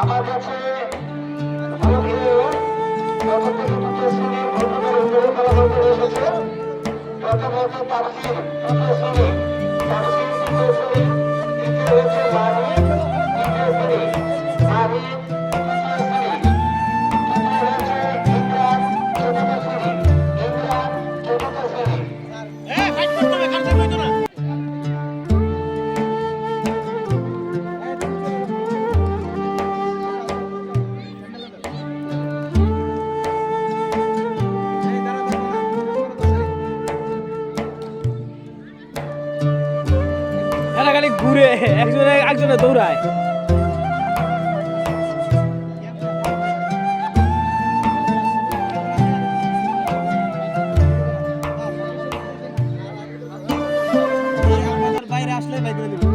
আমার কাছে প্রথমত তাফসীর তৃতীয় শ্রেণী, তাফসীর তৃতীয় শ্রেণী, দ্বিতীয় হচ্ছে মারিফ তৃতীয় শ্রেণী, মারিফ তৃতীয় শ্রেণী, তৃতীয় হচ্ছে ইমরান চতুর্থ শ্রেণী, ইমরান চতুর্থ শ্রেণী। খালি ঘুরে একজনে একজনে দৌড়ায়। বাইরে আসলে বাইরে দিবি।